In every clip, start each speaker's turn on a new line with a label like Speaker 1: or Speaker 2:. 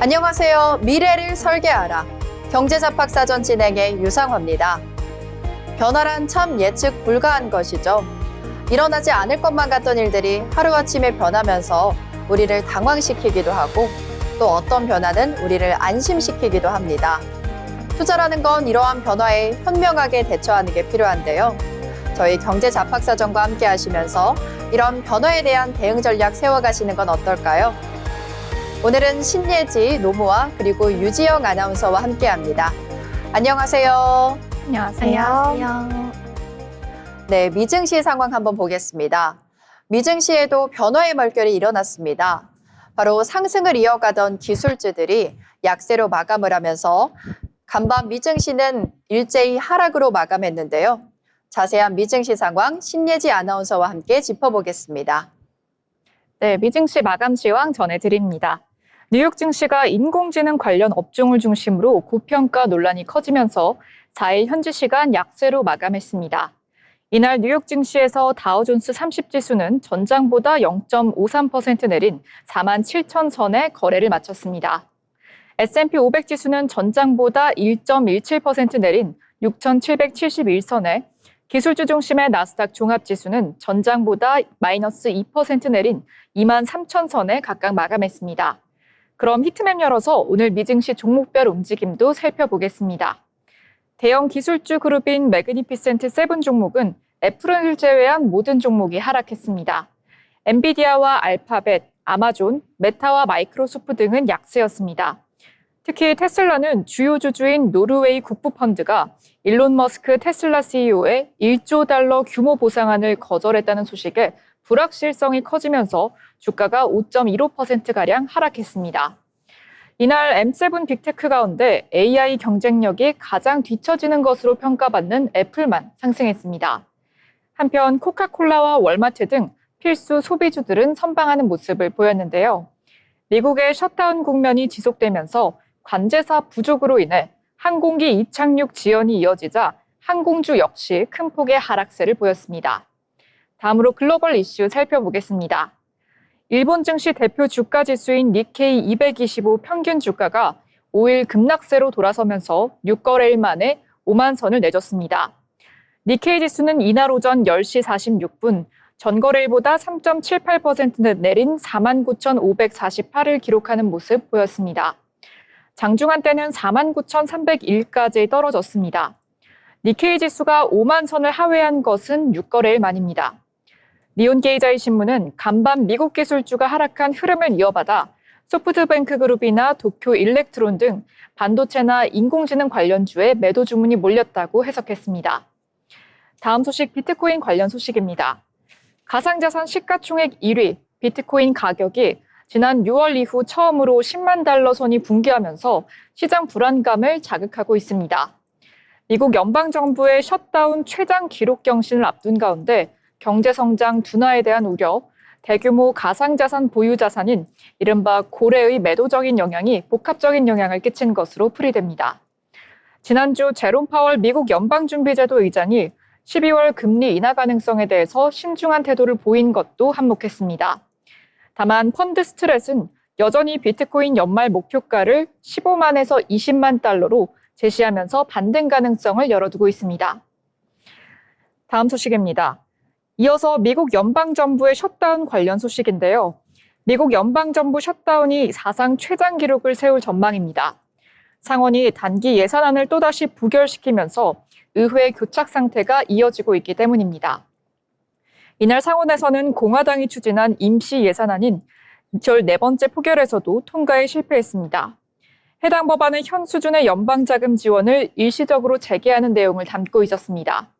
Speaker 1: 안녕하세요. 미래를 설계하라. 경제잡학사전 진행의 유상화입니다. 변화란 참 예측 불가한 것이죠. 일어나지 않을 것만 같던 일들이 하루아침에 변하면서 우리를 당황시키기도 하고 또 어떤 변화는 우리를 안심시키기도 합니다. 투자라는 건 이러한 변화에 현명하게 대처하는 게 필요한데요. 저희 경제잡학사전과 함께 하시면서 이런 변화에 대한 대응 전략 세워가시는 건 어떨까요? 오늘은 신예지 노무와 그리고 유지영 아나운서와 함께합니다. 안녕하세요.
Speaker 2: 안녕하세요.
Speaker 1: 네, 미증시 상황 한번 보겠습니다. 미증시에도 변화의 물결이 일어났습니다. 바로 상승을 이어가던 기술주들이 약세로 마감을 하면서 간밤 미증시는 일제히 하락으로 마감했는데요. 자세한 미증시 상황 신예지 아나운서와 함께 짚어보겠습니다.
Speaker 2: 네, 미증시 마감 시황 전해드립니다. 뉴욕 증시가 인공지능 관련 업종을 중심으로 고평가 논란이 커지면서 4일 현지 시간 약세로 마감했습니다. 이날 뉴욕 증시에서 다우존스 30지수는 전장보다 0.53% 내린 47,000선에 거래를 마쳤습니다. S&P 500지수는 전장보다 1.17% 내린 6,771선에 기술주 중심의 나스닥 종합지수는 전장보다 마이너스 2% 내린 23,000선에 각각 마감했습니다. 그럼 히트맵 열어서 오늘 미증시 종목별 움직임도 살펴보겠습니다. 대형 기술주 그룹인 매그니피센트 세븐 종목은 애플을 제외한 모든 종목이 하락했습니다. 엔비디아와 알파벳, 아마존, 메타와 마이크로소프트 등은 약세였습니다. 특히 테슬라는 주요 주주인 노르웨이 국부펀드가 일론 머스크 테슬라 CEO의 1조 달러 규모 보상안을 거절했다는 소식에 불확실성이 커지면서 주가가 5.15%가량 하락했습니다. 이날 M7 빅테크 가운데 AI 경쟁력이 가장 뒤처지는 것으로 평가받는 애플만 상승했습니다. 한편 코카콜라와 월마트 등 필수 소비주들은 선방하는 모습을 보였는데요. 미국의 셧다운 국면이 지속되면서 관제사 부족으로 인해 항공기 이착륙 지연이 이어지자 항공주 역시 큰 폭의 하락세를 보였습니다. 다음으로 글로벌 이슈 살펴보겠습니다. 일본 증시 대표 주가 지수인 니케이 225 평균 주가가 5일 급락세로 돌아서면서 6거래일 만에 5만 선을 내줬습니다. 니케이 지수는 이날 오전 10시 46분 전거래일보다 3.78% 내린 49,548을 기록하는 모습 보였습니다. 장중한 때는 49,301까지 떨어졌습니다. 니케이 지수가 5만 선을 하회한 것은 6거래일 만입니다. 니혼게이자이 신문은 간밤 미국 기술주가 하락한 흐름을 이어받아 소프트뱅크 그룹이나 도쿄 일렉트론 등 반도체나 인공지능 관련주에 매도 주문이 몰렸다고 해석했습니다. 다음 소식 비트코인 관련 소식입니다. 가상자산 시가총액 1위 비트코인 가격이 지난 6월 이후 처음으로 10만 달러 선이 붕괴하면서 시장 불안감을 자극하고 있습니다. 미국 연방정부의 셧다운 최장 기록 경신을 앞둔 가운데 경제성장 둔화에 대한 우려, 대규모 가상자산 보유 자산인 이른바 고래의 매도적인 영향이 복합적인 영향을 끼친 것으로 풀이됩니다. 지난주 제롬 파월 미국 연방준비제도 의장이 12월 금리 인하 가능성에 대해서 신중한 태도를 보인 것도 한몫했습니다. 다만 펀드 스트렛은 여전히 비트코인 연말 목표가를 15만에서 20만 달러로 제시하면서 반등 가능성을 열어두고 있습니다. 다음 소식입니다. 이어서 미국 연방정부의 셧다운 관련 소식인데요. 미국 연방정부 셧다운이 사상 최장 기록을 세울 전망입니다. 상원이 단기 예산안을 또다시 부결시키면서 의회 교착 상태가 이어지고 있기 때문입니다. 이날 상원에서는 공화당이 추진한 임시 예산안인 14번째 포결에서도 통과에 실패했습니다. 해당 법안은 현 수준의 연방자금 지원을 일시적으로 재개하는 내용을 담고 있었습니다.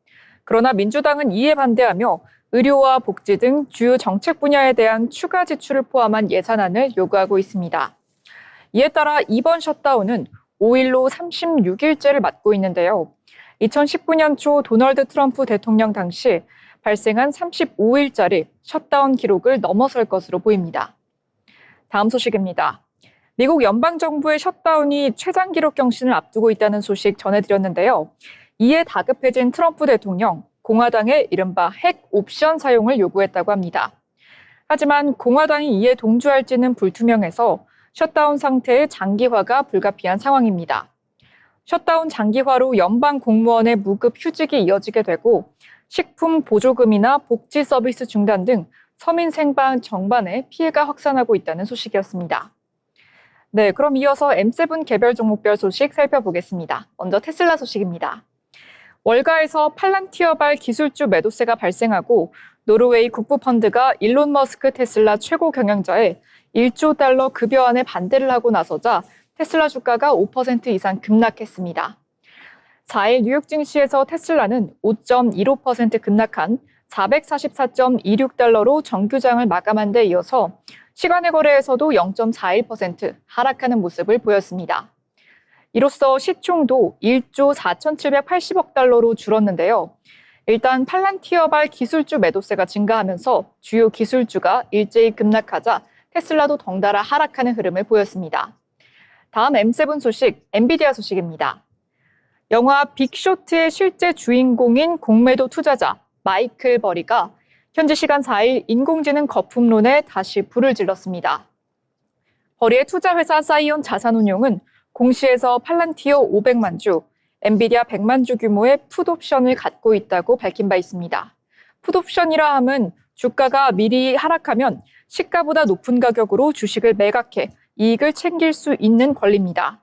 Speaker 2: 그러나 민주당은 이에 반대하며 의료와 복지 등 주요 정책 분야에 대한 추가 지출을 포함한 예산안을 요구하고 있습니다. 이에 따라 이번 셧다운은 5일로 36일째를 맞고 있는데요. 2019년 초 도널드 트럼프 대통령 당시 발생한 35일짜리 셧다운 기록을 넘어설 것으로 보입니다. 다음 소식입니다. 미국 연방정부의 셧다운이 최장 기록 경신을 앞두고 있다는 소식 전해드렸는데요. 이에 다급해진 트럼프 대통령, 공화당의 이른바 핵 옵션 사용을 요구했다고 합니다. 하지만 공화당이 이에 동조할지는 불투명해서 셧다운 상태의 장기화가 불가피한 상황입니다. 셧다운 장기화로 연방 공무원의 무급 휴직이 이어지게 되고 식품 보조금이나 복지 서비스 중단 등 서민 생활 전반에 피해가 확산하고 있다는 소식이었습니다. 네, 그럼 이어서 M7 개별 종목별 소식 살펴보겠습니다. 먼저 테슬라 소식입니다. 월가에서 팔란티어발 기술주 매도세가 발생하고 노르웨이 국부펀드가 일론 머스크 테슬라 최고 경영자의 1조 달러 급여안에 반대를 하고 나서자 테슬라 주가가 5% 이상 급락했습니다. 4일 뉴욕 증시에서 테슬라는 5.15% 급락한 444.26달러로 정규장을 마감한 데 이어서 시간의 거래에서도 0.41% 하락하는 모습을 보였습니다. 이로써 시총도 1조 4,780억 달러로 줄었는데요. 일단 팔란티어발 기술주 매도세가 증가하면서 주요 기술주가 일제히 급락하자 테슬라도 덩달아 하락하는 흐름을 보였습니다. 다음 M7 소식, 엔비디아 소식입니다. 영화 빅쇼트의 실제 주인공인 공매도 투자자 마이클 버리가 현지 시간 4일 인공지능 거품론에 다시 불을 질렀습니다. 버리의 투자회사 사이온 자산운용은 공시에서 팔란티어 500만 주, 엔비디아 100만 주 규모의 풋옵션을 갖고 있다고 밝힌 바 있습니다. 풋옵션이라 함은 주가가 미리 하락하면 시가보다 높은 가격으로 주식을 매각해 이익을 챙길 수 있는 권리입니다.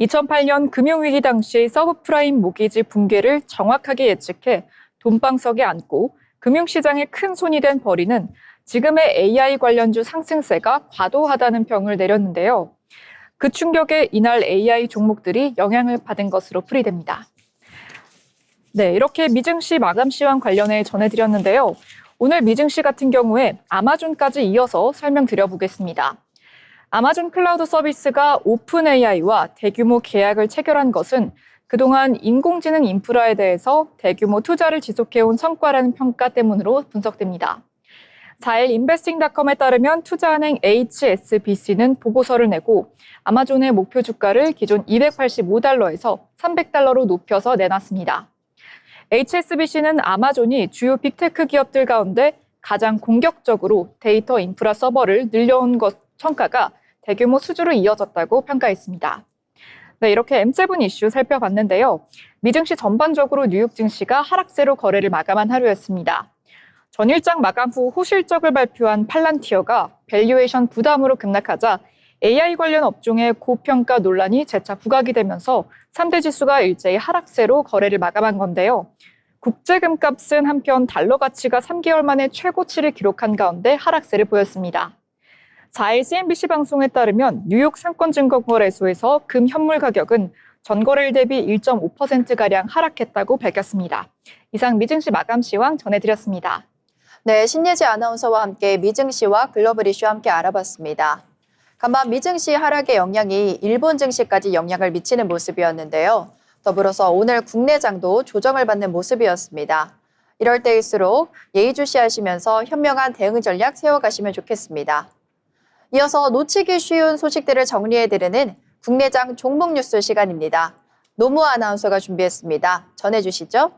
Speaker 2: 2008년 금융위기 당시 서브프라임 모기지 붕괴를 정확하게 예측해 돈방석에 앉고 금융시장에 큰 손이 된 버리는 지금의 AI 관련주 상승세가 과도하다는 평을 내렸는데요. 그 충격에 이날 AI 종목들이 영향을 받은 것으로 풀이됩니다. 네, 이렇게 미증시 마감 시황 관련해 전해드렸는데요. 오늘 미증시 같은 경우에 아마존까지 이어서 설명드려보겠습니다. 아마존 클라우드 서비스가 오픈 AI와 대규모 계약을 체결한 것은 그동안 인공지능 인프라에 대해서 대규모 투자를 지속해온 성과라는 평가 때문으로 분석됩니다. 4일 인베스팅닷컴에 따르면 투자은행 HSBC는 보고서를 내고 아마존의 목표 주가를 기존 285달러에서 300달러로 높여서 내놨습니다. HSBC는 아마존이 주요 빅테크 기업들 가운데 가장 공격적으로 데이터 인프라 서버를 늘려온 것 성과가 대규모 수주로 이어졌다고 평가했습니다. 네, 이렇게 M7 이슈 살펴봤는데요. 미증시 전반적으로 뉴욕 증시가 하락세로 거래를 마감한 하루였습니다. 전일장 마감 후 호실적을 발표한 팔란티어가 밸류에이션 부담으로 급락하자 AI 관련 업종의 고평가 논란이 재차 부각이 되면서 3대 지수가 일제히 하락세로 거래를 마감한 건데요. 국제금값은 한편 달러 가치가 3개월 만에 최고치를 기록한 가운데 하락세를 보였습니다. 4일 CNBC 방송에 따르면 뉴욕 상권증권거래소에서 금 현물 가격은 전거래일 대비 1.5%가량 하락했다고 밝혔습니다. 이상 미증시 마감 시황 전해드렸습니다.
Speaker 1: 네, 신예지 아나운서와 함께 미증시와 글로벌 이슈 함께 알아봤습니다. 간밤 미증시 하락의 영향이 일본 증시까지 영향을 미치는 모습이었는데요. 더불어서 오늘 국내장도 조정을 받는 모습이었습니다. 이럴 때일수록 예의주시하시면서 현명한 대응 전략 세워가시면 좋겠습니다. 이어서 놓치기 쉬운 소식들을 정리해드리는 국내장 종목 뉴스 시간입니다. 노무아 아나운서가 준비했습니다. 전해주시죠.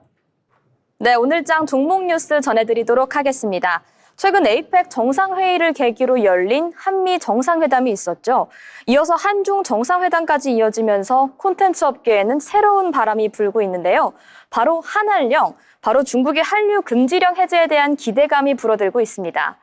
Speaker 3: 네, 오늘장 종목 뉴스 전해드리도록 하겠습니다. 최근 에이펙 정상회의를 계기로 열린 한미 정상회담이 있었죠. 이어서 한중 정상회담까지 이어지면서 콘텐츠 업계에는 새로운 바람이 불고 있는데요. 바로 한한령, 바로 중국의 한류 금지령 해제에 대한 기대감이 불어들고 있습니다.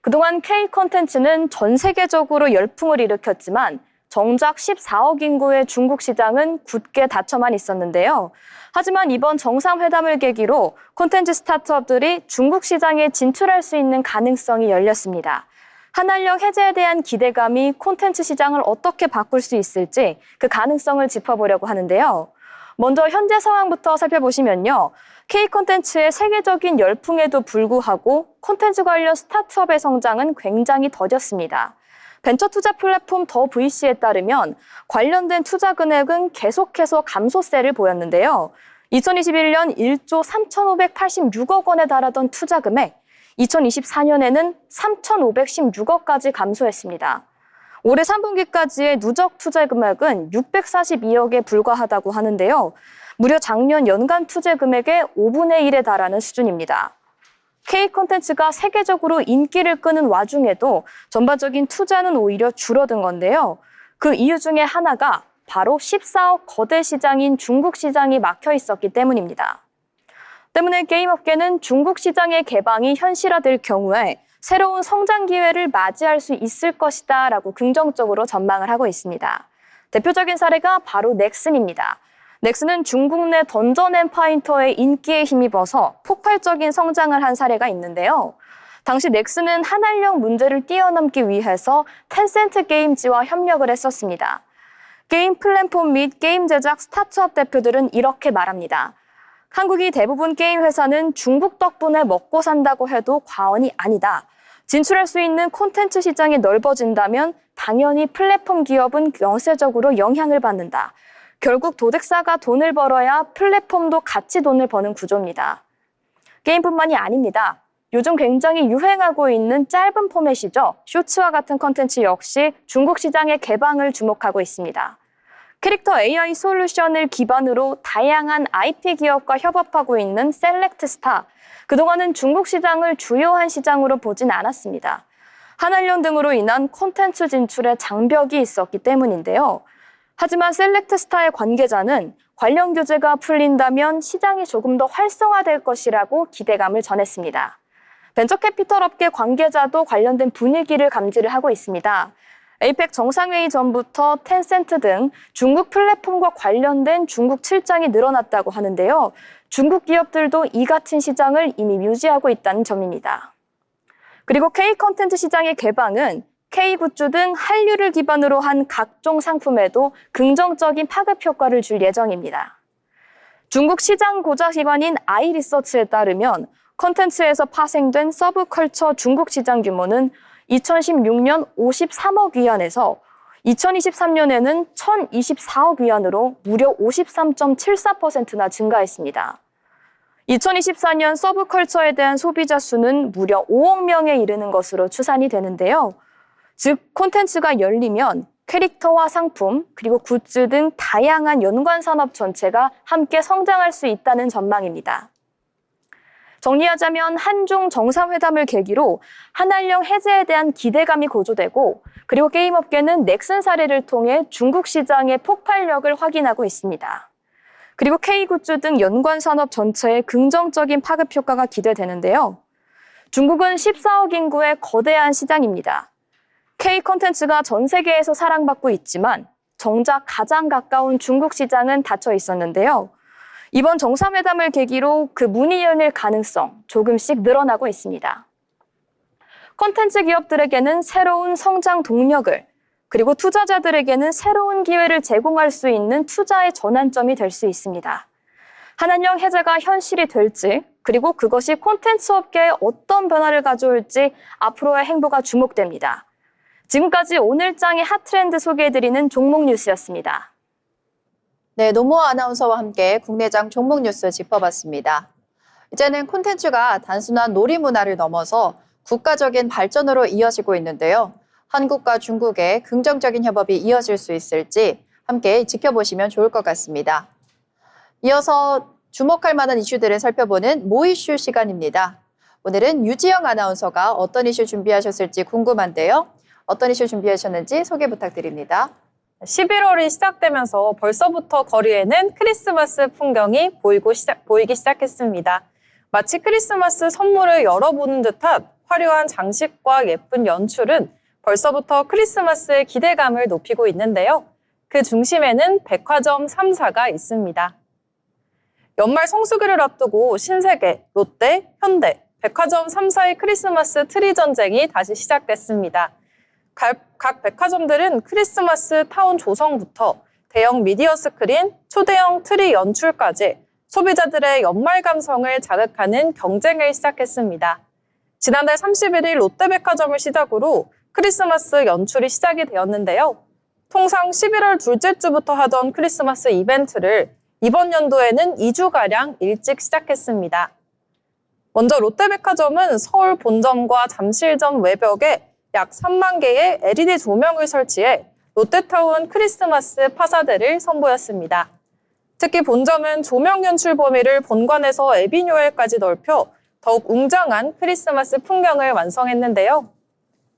Speaker 3: 그동안 K 콘텐츠는 전 세계적으로 열풍을 일으켰지만 정작 14억 인구의 중국 시장은 굳게 닫혀만 있었는데요. 하지만 이번 정상회담을 계기로 콘텐츠 스타트업들이 중국 시장에 진출할 수 있는 가능성이 열렸습니다. 한한령 해제에 대한 기대감이 콘텐츠 시장을 어떻게 바꿀 수 있을지 그 가능성을 짚어보려고 하는데요. 먼저 현재 상황부터 살펴보시면요. K 콘텐츠의 세계적인 열풍에도 불구하고 콘텐츠 관련 스타트업의 성장은 굉장히 더뎠습니다. 벤처 투자 플랫폼 더 VC에 따르면 관련된 투자 금액은 계속해서 감소세를 보였는데요. 2021년 1조 3,586억 원에 달하던 투자 금액, 2024년에는 3,516억까지 감소했습니다. 올해 3분기까지의 누적 투자 금액은 642억에 불과하다고 하는데요. 무려 작년 연간 투자 금액의 5분의 1에 달하는 수준입니다. K 콘텐츠가 세계적으로 인기를 끄는 와중에도 전반적인 투자는 오히려 줄어든 건데요. 그 이유 중에 하나가 바로 14억 거대 시장인 중국 시장이 막혀 있었기 때문입니다. 때문에 게임업계는 중국 시장의 개방이 현실화될 경우에 새로운 성장 기회를 맞이할 수 있을 것이다 라고 긍정적으로 전망을 하고 있습니다. 대표적인 사례가 바로 넥슨입니다. 넥슨은 중국 내 던전 앤 파이터의 인기에 힘입어서 폭발적인 성장을 한 사례가 있는데요. 당시 넥슨은 한알령 문제를 뛰어넘기 위해서 텐센트 게임즈와 협력을 했었습니다. 게임 플랫폼 및 게임 제작 스타트업 대표들은 이렇게 말합니다. 한국이 대부분 게임 회사는 중국 덕분에 먹고 산다고 해도 과언이 아니다. 진출할 수 있는 콘텐츠 시장이 넓어진다면 당연히 플랫폼 기업은 연쇄적으로 영향을 받는다. 결국 도덱사가 돈을 벌어야 플랫폼도 같이 돈을 버는 구조입니다. 게임뿐만이 아닙니다. 요즘 굉장히 유행하고 있는 짧은 포맷이죠. 쇼츠와 같은 콘텐츠 역시 중국 시장의 개방을 주목하고 있습니다. 캐릭터 AI 솔루션을 기반으로 다양한 IP 기업과 협업하고 있는 셀렉트스타. 그동안은 중국 시장을 주요한 시장으로 보진 않았습니다. 한알령 등으로 인한 콘텐츠 진출에 장벽이 있었기 때문인데요. 하지만 셀렉트스타의 관계자는 관련 규제가 풀린다면 시장이 조금 더 활성화될 것이라고 기대감을 전했습니다. 벤처캐피털 업계 관계자도 관련된 분위기를 감지를 하고 있습니다. 에이펙 정상회의 전부터 텐센트 등 중국 플랫폼과 관련된 중국 출장이 늘어났다고 하는데요. 중국 기업들도 이 같은 시장을 이미 유지하고 있다는 점입니다. 그리고 K 콘텐츠 시장의 개방은 K 굿즈 등 한류를 기반으로 한 각종 상품에도 긍정적인 파급 효과를 줄 예정입니다. 중국 시장 고자기관인 아이리서치에 따르면 콘텐츠에서 파생된 서브컬처 중국 시장 규모는 2016년 53억 위안에서 2023년에는 1,024억 위안으로 무려 53.74%나 증가했습니다. 2024년 서브컬처에 대한 소비자 수는 무려 5억 명에 이르는 것으로 추산이 되는데요. 즉, 콘텐츠가 열리면 캐릭터와 상품, 그리고 굿즈 등 다양한 연관 산업 전체가 함께 성장할 수 있다는 전망입니다. 정리하자면 한중 정상회담을 계기로 한알령 해제에 대한 기대감이 고조되고 그리고 게임업계는 넥슨 사례를 통해 중국 시장의 폭발력을 확인하고 있습니다. 그리고 K굿즈 등 연관 산업 전체에 긍정적인 파급 효과가 기대되는데요. 중국은 14억 인구의 거대한 시장입니다. K 콘텐츠가 전 세계에서 사랑받고 있지만 정작 가장 가까운 중국 시장은 닫혀 있었는데요. 이번 정상회담을 계기로 그 문이 열릴 가능성 조금씩 늘어나고 있습니다. 콘텐츠 기업들에게는 새로운 성장 동력을, 그리고 투자자들에게는 새로운 기회를 제공할 수 있는 투자의 전환점이 될 수 있습니다. 한알령 해제가 현실이 될지, 그리고 그것이 콘텐츠 업계에 어떤 변화를 가져올지 앞으로의 행보가 주목됩니다. 지금까지 오늘장의 핫트렌드 소개해드리는 종목 뉴스였습니다.
Speaker 1: 네, 노무아 아나운서와 함께 국내장 종목 뉴스 짚어봤습니다. 이제는 콘텐츠가 단순한 놀이 문화를 넘어서 국가적인 발전으로 이어지고 있는데요. 한국과 중국의 긍정적인 협업이 이어질 수 있을지 함께 지켜보시면 좋을 것 같습니다. 이어서 주목할 만한 이슈들을 살펴보는 모이슈 시간입니다. 오늘은 유지영 아나운서가 어떤 이슈 준비하셨을지 궁금한데요. 어떤 이슈 준비하셨는지 소개 부탁드립니다.
Speaker 4: 11월이 시작되면서 벌써부터 거리에는 크리스마스 풍경이 보이기 시작했습니다. 마치 크리스마스 선물을 열어보는 듯한 화려한 장식과 예쁜 연출은 벌써부터 크리스마스의 기대감을 높이고 있는데요. 그 중심에는 백화점 3사가 있습니다. 연말 성수기를 앞두고 신세계, 롯데, 현대, 백화점 3사의 크리스마스 트리 전쟁이 다시 시작됐습니다. 각 백화점들은 크리스마스 타운 조성부터 대형 미디어 스크린, 초대형 트리 연출까지 소비자들의 연말 감성을 자극하는 경쟁을 시작했습니다. 지난달 31일 롯데백화점을 시작으로 크리스마스 연출이 시작이 되었는데요. 통상 11월 둘째 주부터 하던 크리스마스 이벤트를 이번 연도에는 2주가량 일찍 시작했습니다. 먼저 롯데백화점은 서울 본점과 잠실점 외벽에 약 3만 개의 LED 조명을 설치해 롯데타운 크리스마스 파사드를 선보였습니다. 특히 본점은 조명 연출 범위를 본관에서 에비뉴엘까지 넓혀 더욱 웅장한 크리스마스 풍경을 완성했는데요.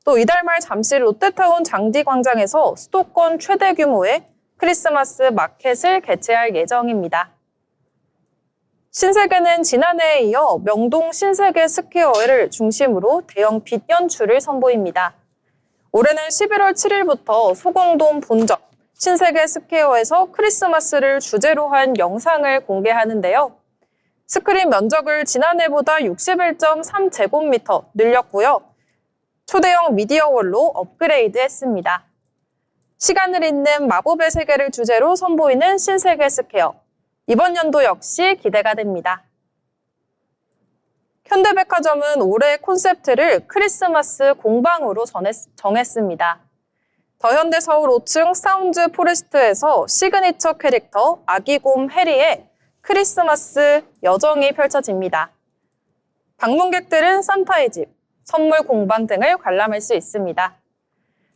Speaker 4: 또 이달 말 잠실 롯데타운 장디광장에서 수도권 최대 규모의 크리스마스 마켓을 개최할 예정입니다. 신세계는 지난해에 이어 명동 신세계 스퀘어를 중심으로 대형 빛 연출을 선보입니다. 올해는 11월 7일부터 소공동 본점 신세계 스퀘어에서 크리스마스를 주제로 한 영상을 공개하는데요. 스크린 면적을 지난해보다 61.3제곱미터 늘렸고요. 초대형 미디어월로 업그레이드했습니다. 시간을 잇는 마법의 세계를 주제로 선보이는 신세계 스퀘어. 이번 연도 역시 기대가 됩니다. 현대백화점은 올해 콘셉트를 크리스마스 공방으로 정했습니다. 더현대 서울 5층 사운드 포레스트에서 시그니처 캐릭터 아기곰 해리의 크리스마스 여정이 펼쳐집니다. 방문객들은 산타의 집, 선물 공방 등을 관람할 수 있습니다.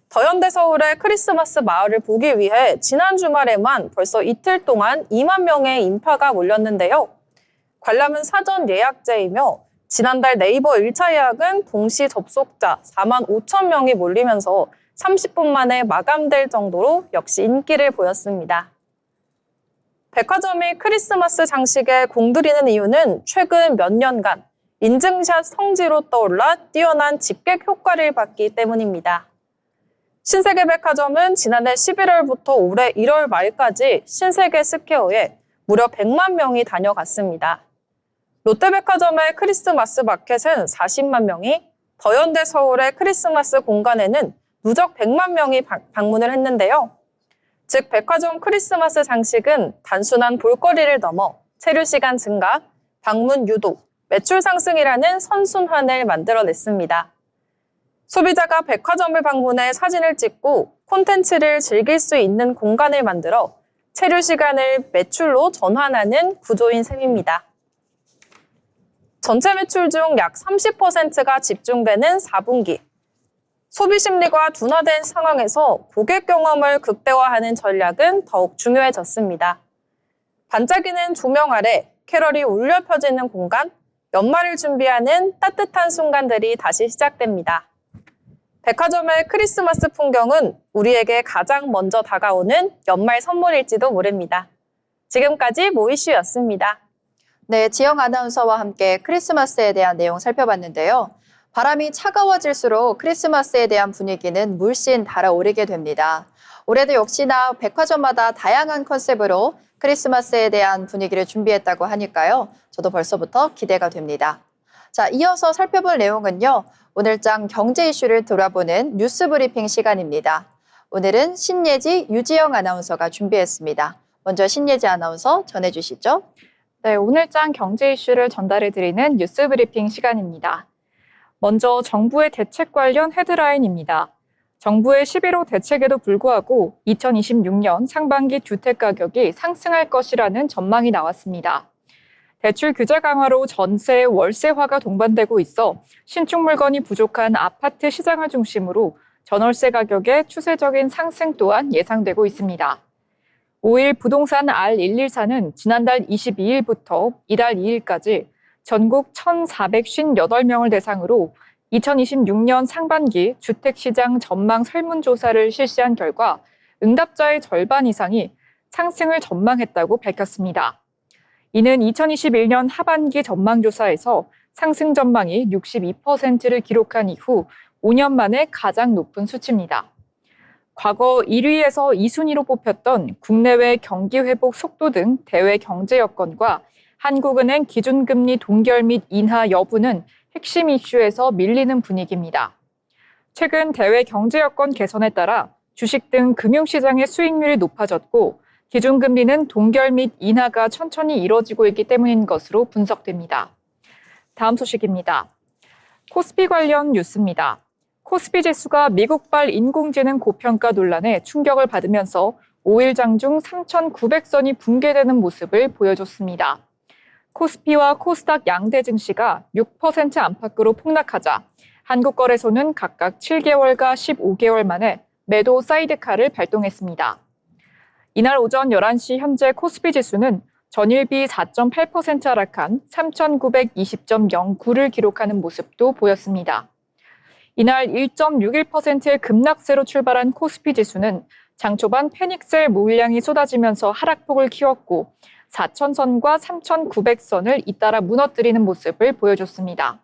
Speaker 4: 더현대 서울의 크리스마스 마을을 보기 위해 지난 주말에만 벌써 이틀 동안 2만 명의 인파가 몰렸는데요. 관람은 사전 예약제이며 지난달 네이버 1차 예약은 동시 접속자 4만 5천 명이 몰리면서 30분 만에 마감될 정도로 역시 인기를 보였습니다. 백화점이 크리스마스 장식에 공들이는 이유는 최근 몇 년간 인증샷 성지로 떠올라 뛰어난 집객 효과를 봤기 때문입니다. 신세계백화점은 지난해 11월부터 올해 1월 말까지 신세계 스퀘어에 무려 100만 명이 다녀갔습니다. 롯데백화점의 크리스마스 마켓은 40만 명이, 더현대 서울의 크리스마스 공간에는 누적 100만 명이 방문을 했는데요. 즉 백화점 크리스마스 장식은 단순한 볼거리를 넘어 체류 시간 증가, 방문 유도, 매출 상승이라는 선순환을 만들어냈습니다. 소비자가 백화점을 방문해 사진을 찍고 콘텐츠를 즐길 수 있는 공간을 만들어 체류 시간을 매출로 전환하는 구조인 셈입니다. 전체 매출 중 약 30%가 집중되는 4분기. 소비 심리가 둔화된 상황에서 고객 경험을 극대화하는 전략은 더욱 중요해졌습니다. 반짝이는 조명 아래 캐럴이 울려 펴지는 공간, 연말을 준비하는 따뜻한 순간들이 다시 시작됩니다. 백화점의 크리스마스 풍경은 우리에게 가장 먼저 다가오는 연말 선물일지도 모릅니다. 지금까지 모이슈였습니다.
Speaker 1: 네, 지영 아나운서와 함께 크리스마스에 대한 내용 살펴봤는데요. 바람이 차가워질수록 크리스마스에 대한 분위기는 물씬 달아오르게 됩니다. 올해도 역시나 백화점마다 다양한 컨셉으로 크리스마스에 대한 분위기를 준비했다고 하니까요. 저도 벌써부터 기대가 됩니다. 자, 이어서 살펴볼 내용은요. 오늘장 경제 이슈를 돌아보는 뉴스 브리핑 시간입니다. 오늘은 신예지, 유지영 아나운서가 준비했습니다. 먼저 신예지 아나운서 전해주시죠.
Speaker 2: 네, 오늘장 경제 이슈를 전달해드리는 뉴스 브리핑 시간입니다. 먼저 정부의 대책 관련 헤드라인입니다. 정부의 11호 대책에도 불구하고 2026년 상반기 주택 가격이 상승할 것이라는 전망이 나왔습니다. 대출 규제 강화로 전세, 월세화가 동반되고 있어 신축 물건이 부족한 아파트 시장을 중심으로 전월세 가격의 추세적인 상승 또한 예상되고 있습니다. 5일 부동산 R114는 지난달 22일부터 이달 2일까지 전국 1,458명을 대상으로 2026년 상반기 주택시장 전망 설문조사를 실시한 결과 응답자의 절반 이상이 상승을 전망했다고 밝혔습니다. 이는 2021년 하반기 전망조사에서 상승 전망이 62%를 기록한 이후 5년 만에 가장 높은 수치입니다. 과거 1위에서 2순위로 뽑혔던 국내외 경기 회복 속도 등 대외 경제 여건과 한국은행 기준금리 동결 및 인하 여부는 핵심 이슈에서 밀리는 분위기입니다. 최근 대외 경제 여건 개선에 따라 주식 등 금융시장의 수익률이 높아졌고 기준금리는 동결 및 인하가 천천히 이뤄지고 있기 때문인 것으로 분석됩니다. 다음 소식입니다. 코스피 관련 뉴스입니다. 코스피 지수가 미국발 인공지능 고평가 논란에 충격을 받으면서 5일 장중 3,900선이 붕괴되는 모습을 보여줬습니다. 코스피와 코스닥 양대 증시가 6% 안팎으로 폭락하자 한국거래소는 각각 7개월과 15개월 만에 매도 사이드카를 발동했습니다. 이날 오전 11시 현재 코스피 지수는 전일비 4.8% 하락한 3,920.09를 기록하는 모습도 보였습니다. 이날 1.61%의 급락세로 출발한 코스피 지수는 장 초반 패닉셀 물량이 쏟아지면서 하락폭을 키웠고 4,000선과 3,900선을 잇따라 무너뜨리는 모습을 보여줬습니다.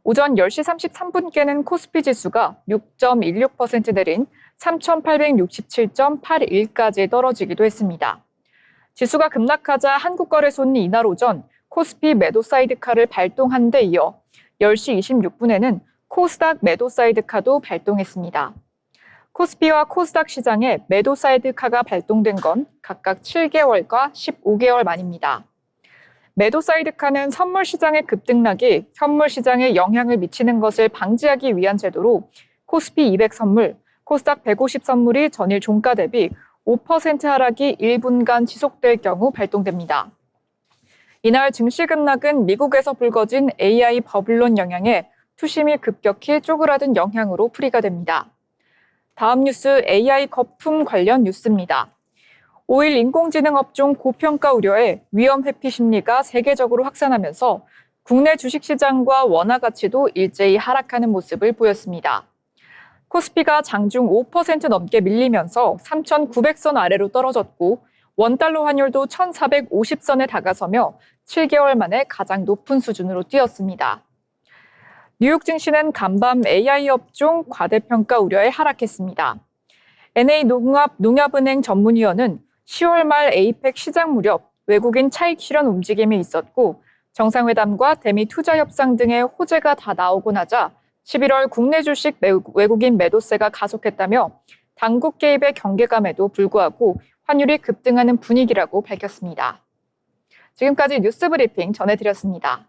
Speaker 2: 오전 10시 33분께는 코스피 지수가 6.16% 내린 3,867.81까지 떨어지기도 했습니다. 지수가 급락하자 한국거래소는 이날 오전 코스피 매도 사이드카를 발동한 데 이어 10시 26분에는 코스닥 매도 사이드카도 발동했습니다. 코스피와 코스닥 시장에 매도 사이드카가 발동된 건 각각 7개월과 15개월 만입니다. 매도 사이드카는 선물 시장의 급등락이 현물 시장에 영향을 미치는 것을 방지하기 위한 제도로 코스피 200 선물, 코스닥 150 선물이 전일 종가 대비 5% 하락이 1분간 지속될 경우 발동됩니다. 이날 증시 급락은 미국에서 불거진 AI 버블론 영향에 투심이 급격히 쪼그라든 영향으로 풀이가 됩니다. 다음 뉴스 AI 거품 관련 뉴스입니다. 5일 인공지능 업종 고평가 우려에 위험 회피 심리가 세계적으로 확산하면서 국내 주식시장과 원화 가치도 일제히 하락하는 모습을 보였습니다. 코스피가 장중 5% 넘게 밀리면서 3,900선 아래로 떨어졌고 원달러 환율도 1,450선에 다가서며 7개월 만에 가장 높은 수준으로 뛰었습니다. 뉴욕 증시는 간밤 AI 업종 과대평가 우려에 하락했습니다. NA농협은행 전문위원은 10월 말 APEC 시장 무렵 외국인 차익 실현 움직임이 있었고 정상회담과 대미 투자 협상 등의 호재가 다 나오고 나자 11월 국내 주식 외국인 매도세가 가속했다며 당국 개입의 경계감에도 불구하고 환율이 급등하는 분위기라고 밝혔습니다. 지금까지 뉴스 브리핑 전해드렸습니다.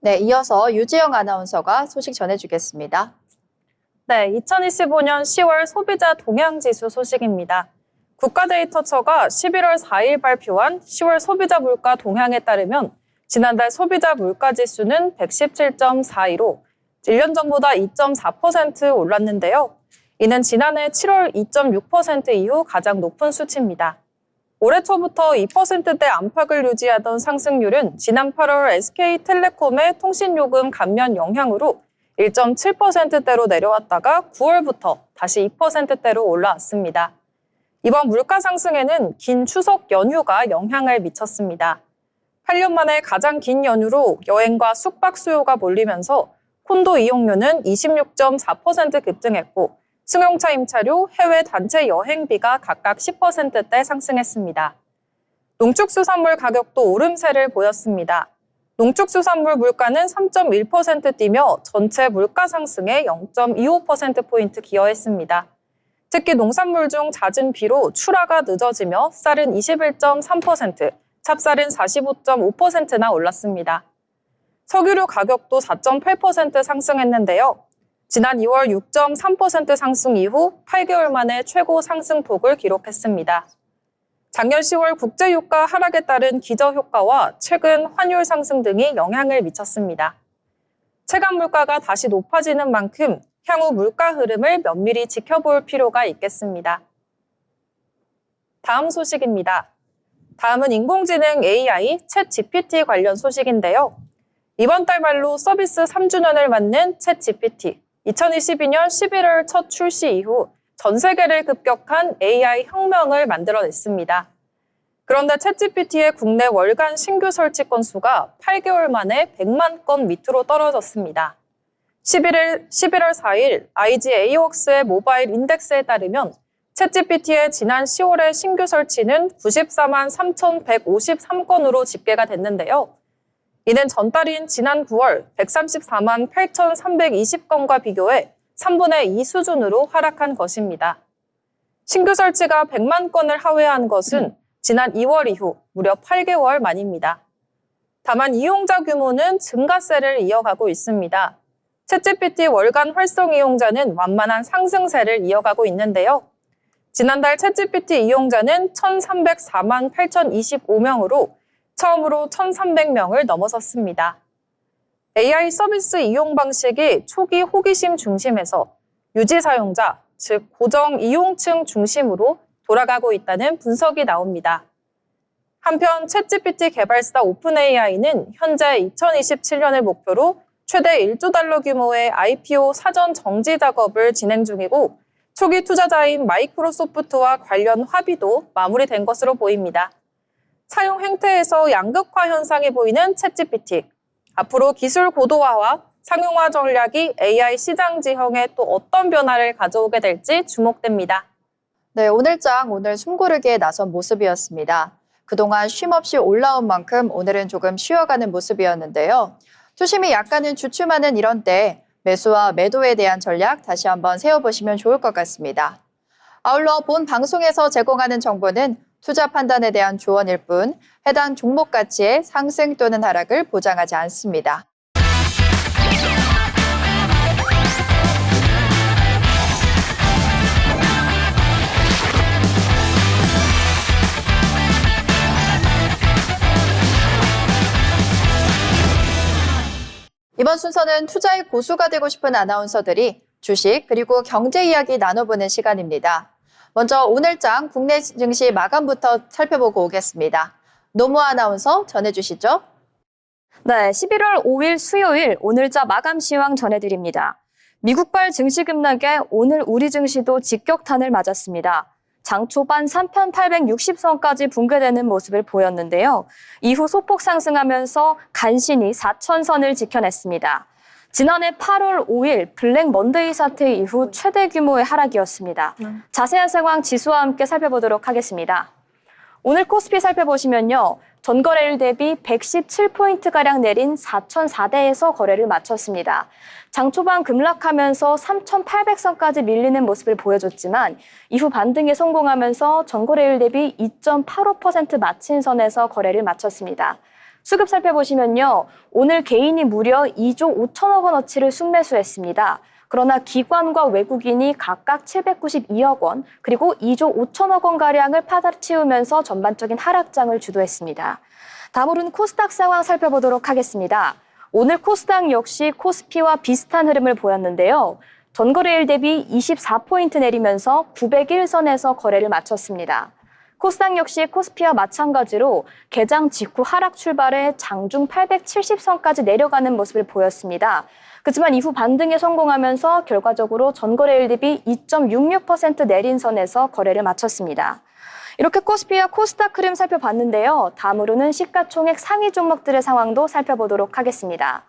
Speaker 1: 네, 이어서 유지영 아나운서가 소식 전해주겠습니다.
Speaker 4: 네, 2025년 10월 소비자 동향지수 소식입니다. 국가데이터처가 11월 4일 발표한 10월 소비자 물가 동향에 따르면 지난달 소비자 물가지수는 117.42로 1년 전보다 2.4% 올랐는데요. 이는 지난해 7월 2.6% 이후 가장 높은 수치입니다. 올해 초부터 2%대 안팎을 유지하던 상승률은 지난 8월 SK텔레콤의 통신요금 감면 영향으로 1.7%대로 내려왔다가 9월부터 다시 2%대로 올라왔습니다. 이번 물가 상승에는 긴 추석 연휴가 영향을 미쳤습니다. 8년 만에 가장 긴 연휴로 여행과 숙박 수요가 몰리면서 콘도 이용료는 26.4% 급등했고 승용차 임차료, 해외 단체 여행비가 각각 10%대 상승했습니다. 농축수산물 가격도 오름세를 보였습니다. 농축수산물 물가는 3.1% 뛰며 전체 물가 상승에 0.25%포인트 기여했습니다. 특히 농산물 중 잦은 비로 출하가 늦어지며 쌀은 21.3%, 찹쌀은 45.5%나 올랐습니다. 석유류 가격도 4.8% 상승했는데요. 지난 2월 6.3% 상승 이후 8개월 만에 최고 상승폭을 기록했습니다. 작년 10월 국제유가 하락에 따른 기저효과와 최근 환율 상승 등이 영향을 미쳤습니다. 체감 물가가 다시 높아지는 만큼 향후 물가 흐름을 면밀히 지켜볼 필요가 있겠습니다. 다음 소식입니다. 다음은 인공지능 AI 챗GPT 관련 소식인데요. 이번 달 말로 서비스 3주년을 맞는 챗GPT. 2022년 11월 첫 출시 이후 전 세계를 급격한 AI 혁명을 만들어냈습니다. 그런데 챗GPT의 국내 월간 신규 설치 건수가 8개월 만에 100만 건 밑으로 떨어졌습니다. 11월 4일 IG AWorks의 모바일 인덱스에 따르면 챗GPT의 지난 10월의 신규 설치는 94만 3,153건으로 집계가 됐는데요. 이는 전달인 지난 9월 134만 8,320건과 비교해 3분의 2 수준으로 하락한 것입니다. 신규 설치가 100만 건을 하회한 것은 지난 2월 이후 무려 8개월 만입니다. 다만 이용자 규모는 증가세를 이어가고 있습니다. 챗GPT 월간 활성 이용자는 완만한 상승세를 이어가고 있는데요. 지난달 챗GPT 이용자는 1,304만 8,025명으로 처음으로 1,300명을 넘어섰습니다. AI 서비스 이용 방식이 초기 호기심 중심에서 유지 사용자, 즉 고정 이용층 중심으로 돌아가고 있다는 분석이 나옵니다. 한편 챗GPT 개발사 오픈AI는 현재 2027년을 목표로 최대 1조 달러 규모의 IPO 사전 정지 작업을 진행 중이고 초기 투자자인 마이크로소프트와 관련 합의도 마무리된 것으로 보입니다. 사용 행태에서 양극화 현상이 보이는 챗GPT. 앞으로 기술 고도화와 상용화 전략이 AI 시장 지형에 또 어떤 변화를 가져오게 될지 주목됩니다.
Speaker 1: 네, 오늘 숨고르기에 나선 모습이었습니다. 그동안 쉼없이 올라온 만큼 오늘은 조금 쉬어가는 모습이었는데요. 투심이 약간은 주춤하는 이런 때 매수와 매도에 대한 전략 다시 한번 세워보시면 좋을 것 같습니다. 아울러 본 방송에서 제공하는 정보는 투자 판단에 대한 조언일 뿐 해당 종목 가치의 상승 또는 하락을 보장하지 않습니다. 이번 순서는 투자의 고수가 되고 싶은 아나운서들이 주식 그리고 경제 이야기 나눠보는 시간입니다. 먼저 오늘장 국내 증시 마감부터 살펴보고 오겠습니다. 노무 아나운서 전해주시죠.
Speaker 3: 네, 11월 5일 수요일 오늘자 마감 시황 전해드립니다. 미국발 증시 급락에 오늘 우리 증시도 직격탄을 맞았습니다. 장 초반 3,860선까지 붕괴되는 모습을 보였는데요. 이후 소폭 상승하면서 간신히 4,000선을 지켜냈습니다. 지난해 8월 5일 블랙 먼데이 사태 이후 최대 규모의 하락이었습니다. 자세한 상황 지수와 함께 살펴보도록 하겠습니다. 오늘 코스피 살펴보시면요. 전거래일 대비 117포인트가량 내린 4,004대에서 거래를 마쳤습니다. 장 초반 급락하면서 3,800선까지 밀리는 모습을 보여줬지만 이후 반등에 성공하면서 전거래일 대비 2.85% 마친 선에서 거래를 마쳤습니다. 수급 살펴보시면요. 오늘 개인이 무려 2조 5천억 원어치를 순매수했습니다. 그러나 기관과 외국인이 각각 792억 원, 그리고 2조 5천억 원가량을 받아치우면서 전반적인 하락장을 주도했습니다. 다음으로는 코스닥 상황 살펴보도록 하겠습니다. 오늘 코스닥 역시 코스피와 비슷한 흐름을 보였는데요. 전거래일 대비 24포인트 내리면서 901선에서 거래를 마쳤습니다. 코스닥 역시 코스피와 마찬가지로 개장 직후 하락 출발해 장중 870선까지 내려가는 모습을 보였습니다. 그렇지만 이후 반등에 성공하면서 결과적으로 전거래일 대비 2.66% 내린 선에서 거래를 마쳤습니다. 이렇게 코스피와 코스닥 흐름 살펴봤는데요. 다음으로는 시가총액 상위 종목들의 상황도 살펴보도록 하겠습니다.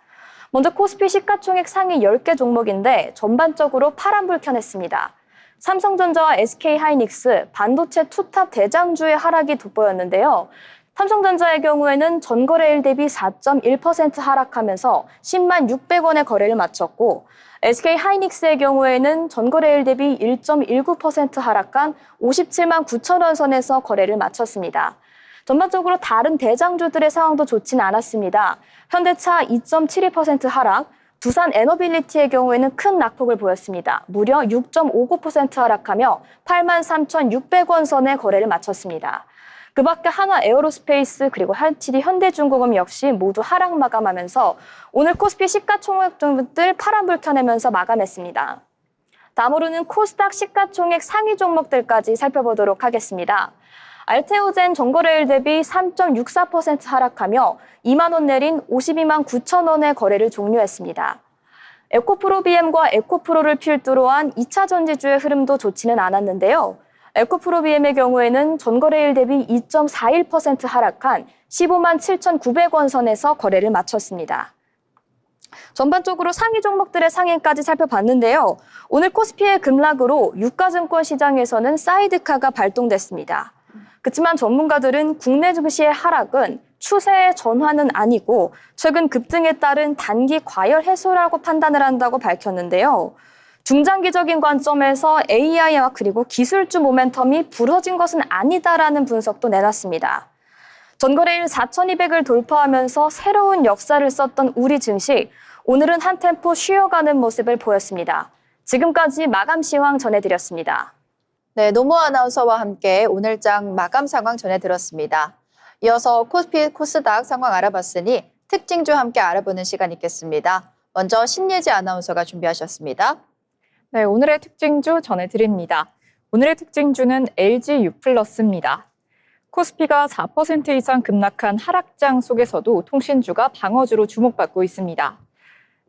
Speaker 3: 먼저 코스피 시가총액 상위 10개 종목인데 전반적으로 파란불 켜냈습니다. 삼성전자와 SK하이닉스, 반도체 투탑 대장주의 하락이 돋보였는데요. 삼성전자의 경우에는 전거래일 대비 4.1% 하락하면서 10만 600원의 거래를 마쳤고 SK하이닉스의 경우에는 전거래일 대비 1.19% 하락한 57만 9천 원 선에서 거래를 마쳤습니다. 전반적으로 다른 대장주들의 상황도 좋지는 않았습니다. 현대차 2.72% 하락, 두산 에너빌리티의 경우에는 큰 낙폭을 보였습니다. 무려 6.59% 하락하며 8만 3,600원 선의 거래를 마쳤습니다. 그 밖에 한화 에어로스페이스 그리고 HT 현대중공업 역시 모두 하락 마감하면서 오늘 코스피 시가총액 종목들 파란불 켜내면서 마감했습니다. 다음으로는 코스닥 시가총액 상위 종목들까지 살펴보도록 하겠습니다. 알테오젠 전거래일 대비 3.64% 하락하며 2만 원 내린 52만 9천 원의 거래를 종료했습니다. 에코프로비엠과 에코프로를 필두로 한 2차 전지주의 흐름도 좋지는 않았는데요. 에코프로비엠의 경우에는 전거래일 대비 2.41% 하락한 15만 7,900원 선에서 거래를 마쳤습니다. 전반적으로 상위 종목들의 상위까지 살펴봤는데요. 오늘 코스피의 급락으로 유가증권 시장에서는 사이드카가 발동됐습니다. 그렇지만 전문가들은 국내 증시의 하락은 추세의 전환은 아니고 최근 급등에 따른 단기 과열 해소라고 판단을 한다고 밝혔는데요. 중장기적인 관점에서 AI와 그리고 기술주 모멘텀이 부러진 것은 아니다라는 분석도 내놨습니다. 전거래일 4,200을 돌파하면서 새로운 역사를 썼던 우리 증시, 오늘은 한 템포 쉬어가는 모습을 보였습니다. 지금까지 마감 시황 전해드렸습니다.
Speaker 1: 네, 노무 아나운서와 함께 오늘장 마감 상황 전해드렸습니다. 이어서 코스피, 코스닥 상황 알아봤으니 특징주 함께 알아보는 시간 있겠습니다. 먼저 신예지 아나운서가 준비하셨습니다.
Speaker 2: 네, 오늘의 특징주 전해드립니다. 오늘의 특징주는 LG U+입니다. 코스피가 4% 이상 급락한 하락장 속에서도 통신주가 방어주로 주목받고 있습니다.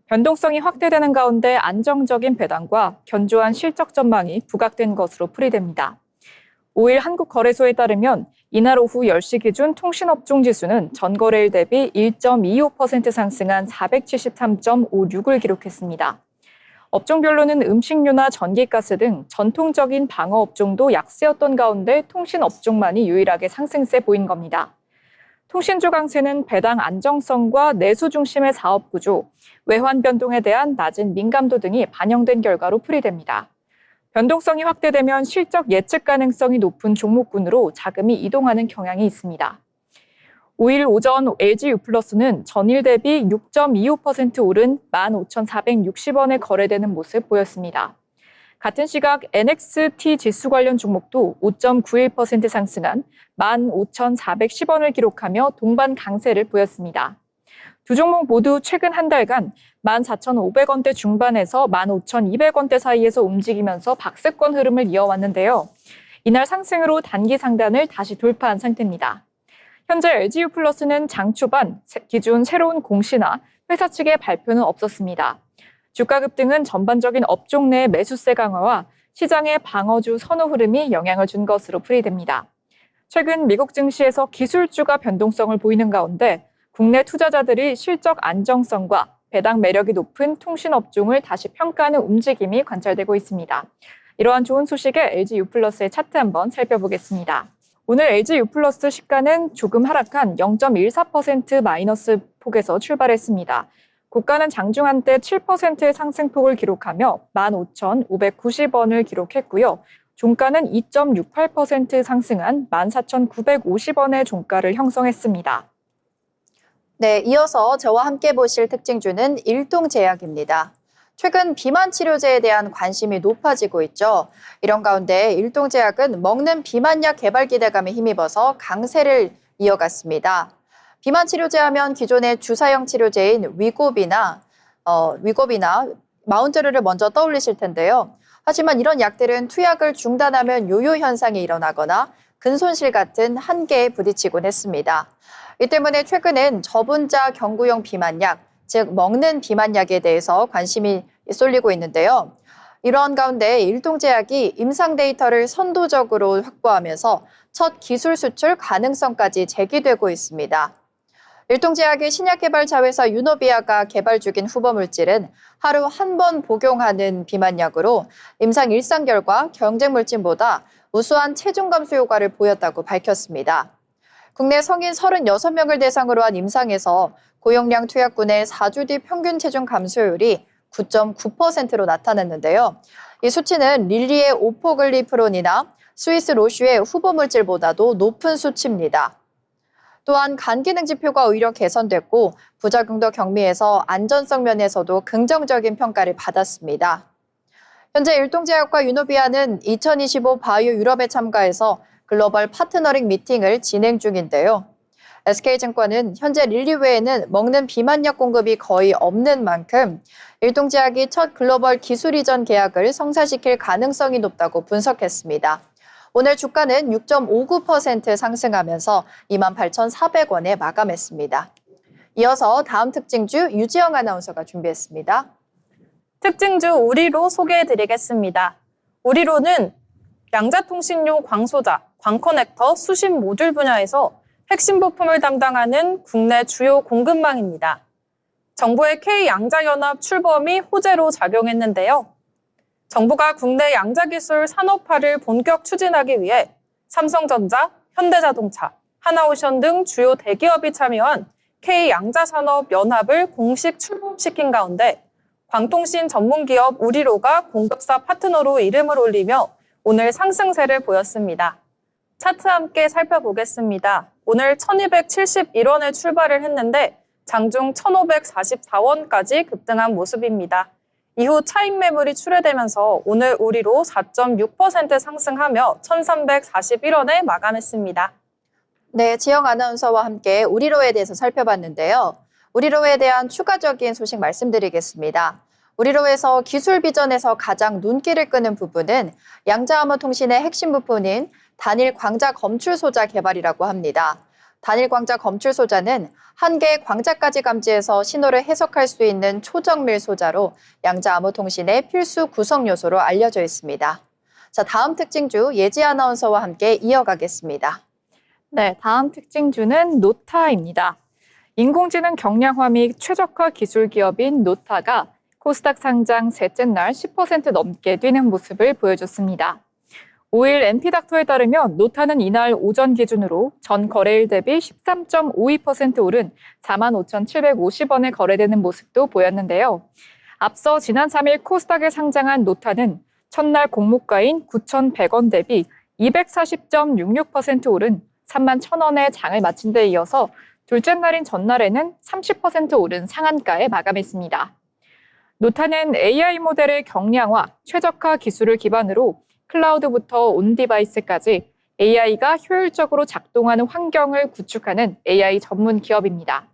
Speaker 2: 변동성이 확대되는 가운데 안정적인 배당과 견조한 실적 전망이 부각된 것으로 풀이됩니다. 5일 한국거래소에 따르면 이날 오후 10시 기준 통신업종 지수는 전거래일 대비 1.25% 상승한 473.56을 기록했습니다. 업종별로는 음식료나 전기가스 등 전통적인 방어업종도 약세였던 가운데 통신업종만이 유일하게 상승세 보인 겁니다. 통신주 강세는 배당 안정성과 내수 중심의 사업 구조, 외환 변동에 대한 낮은 민감도 등이 반영된 결과로 풀이됩니다. 변동성이 확대되면 실적 예측 가능성이 높은 종목군으로 자금이 이동하는 경향이 있습니다. 5일 오전 LG유플러스는 전일 대비 6.25% 오른 15,460원에 거래되는 모습 보였습니다. 같은 시각 NXT 지수 관련 종목도 5.91% 상승한 15,410원을 기록하며 동반 강세를 보였습니다. 두 종목 모두 최근 한 달간 14,500원대 중반에서 15,200원대 사이에서 움직이면서 박스권 흐름을 이어왔는데요. 이날 상승으로 단기 상단을 다시 돌파한 상태입니다. 현재 LG유플러스는 장 초반 기준 새로운 공시나 회사 측의 발표는 없었습니다. 주가 급등은 전반적인 업종 내 매수세 강화와 시장의 방어주 선호 흐름이 영향을 준 것으로 풀이됩니다. 최근 미국 증시에서 기술주가 변동성을 보이는 가운데 국내 투자자들이 실적 안정성과 배당 매력이 높은 통신업종을 다시 평가하는 움직임이 관찰되고 있습니다. 이러한 좋은 소식에 LG유플러스의 차트 한번 살펴보겠습니다. 오늘 LG유플러스 시가는 조금 하락한 0.14% 마이너스 폭에서 출발했습니다. 고가는 장중 한때 7%의 상승폭을 기록하며 15,590원을 기록했고요. 종가는 2.68% 상승한 14,950원의 종가를 형성했습니다.
Speaker 1: 네, 이어서 저와 함께 보실 특징주는 일동제약입니다. 최근 비만 치료제에 대한 관심이 높아지고 있죠. 이런 가운데 일동제약은 먹는 비만약 개발 기대감에 힘입어서 강세를 이어갔습니다. 비만 치료제 하면 기존의 주사형 치료제인 위고비나 마운트르를 먼저 떠올리실 텐데요. 하지만 이런 약들은 투약을 중단하면 요요 현상이 일어나거나 근손실 같은 한계에 부딪히곤 했습니다. 이 때문에 최근엔 저분자 경구용 비만약, 즉 먹는 비만약에 대해서 관심이 쏠리고 있는데요. 이러한 가운데 일동제약이 임상 데이터를 선도적으로 확보하면서 첫 기술 수출 가능성까지 제기되고 있습니다. 일동제약의 신약개발 자회사 유노비아가 개발 중인 후보물질은 하루 한 번 복용하는 비만약으로 임상 일상 결과 경쟁물질보다 우수한 체중 감소 효과를 보였다고 밝혔습니다. 국내 성인 36명을 대상으로 한 임상에서 고용량 투약군의 4주 뒤 평균 체중 감소율이 9.9%로 나타났는데요. 이 수치는 릴리의 오포글리프론이나 스위스 로슈의 후보물질보다도 높은 수치입니다. 또한 간 기능 지표가 오히려 개선됐고 부작용도 경미해서 안전성 면에서도 긍정적인 평가를 받았습니다. 현재 일동제약과 유노비아는 2025 바이오 유럽에 참가해서 글로벌 파트너링 미팅을 진행 중인데요. SK증권은 현재 릴리 외에는 먹는 비만약 공급이 거의 없는 만큼 일동제약이 첫 글로벌 기술 이전 계약을 성사시킬 가능성이 높다고 분석했습니다. 오늘 주가는 6.59% 상승하면서 28,400원에 마감했습니다. 이어서 다음 특징주 유지영 아나운서가 준비했습니다.
Speaker 4: 특징주 우리로 소개해드리겠습니다. 우리로는 양자통신용 광소자, 광커넥터, 수신 모듈 분야에서 핵심 부품을 담당하는 국내 주요 공급망입니다. 정부의 K양자연합 출범이 호재로 작용했는데요. 정부가 국내 양자기술 산업화를 본격 추진하기 위해 삼성전자, 현대자동차, 하나오션 등 주요 대기업이 참여한 K양자산업연합을 공식 출범시킨 가운데 광통신 전문기업 우리로가 공급사 파트너로 이름을 올리며 오늘 상승세를 보였습니다. 차트 함께 살펴보겠습니다. 오늘 1271원에 출발을 했는데 장중 1544원까지 급등한 모습입니다. 이후 차익 매물이 출회되면서 오늘 우리로 4.6% 상승하며 1341원에 마감했습니다.
Speaker 1: 네, 지영 아나운서와 함께 우리로에 대해서 살펴봤는데요. 우리로에 대한 추가적인 소식 말씀드리겠습니다. 우리로 해서 기술 비전에서 가장 눈길을 끄는 부분은 양자암호통신의 핵심 부품인 단일 광자 검출 소자 개발이라고 합니다. 단일 광자 검출 소자는 한 개의 광자까지 감지해서 신호를 해석할 수 있는 초정밀 소자로 양자암호통신의 필수 구성 요소로 알려져 있습니다. 자, 다음 특징주 예지 아나운서와 함께 이어가겠습니다.
Speaker 2: 네, 다음 특징주는 노타입니다. 인공지능 경량화 및 최적화 기술 기업인 노타가 코스닥 상장 셋째 날 10% 넘게 뛰는 모습을 보여줬습니다. 5일 NP닥터에 따르면 노타는 이날 오전 기준으로 전 거래일 대비 13.52% 오른 45,750원에 거래되는 모습도 보였는데요. 앞서 지난 3일 코스닥에 상장한 노타는 첫날 공모가인 9,100원 대비 240.66% 오른 31,000원에 장을 마친 데 이어서 둘째 날인 전날에는 30% 오른 상한가에 마감했습니다. 노타는 AI 모델의 경량화, 최적화 기술을 기반으로 클라우드부터 온디바이스까지 AI가 효율적으로 작동하는 환경을 구축하는 AI 전문 기업입니다.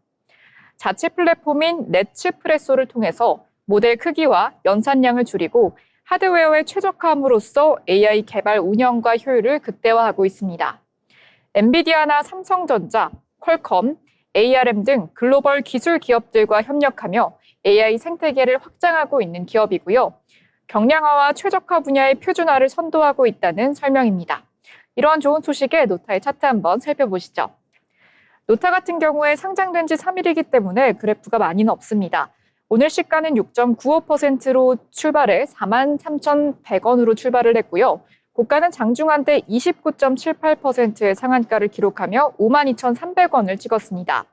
Speaker 2: 자체 플랫폼인 네츠프레소를 통해서 모델 크기와 연산량을 줄이고 하드웨어에 최적화함으로써 AI 개발 운영과 효율을 극대화하고 있습니다. 엔비디아나 삼성전자, 퀄컴, ARM 등 글로벌 기술 기업들과 협력하며 AI 생태계를 확장하고 있는 기업이고요. 경량화와 최적화 분야의 표준화를 선도하고 있다는 설명입니다. 이러한 좋은 소식에 노타의 차트 한번 살펴보시죠. 노타 같은 경우에 상장된 지 3일이기 때문에 그래프가 많이는 없습니다. 오늘 시가는 6.95%로 출발해 43,100원으로 출발을 했고요. 고가는 장중한 때 29.78%의 상한가를 기록하며 52,300원을 찍었습니다.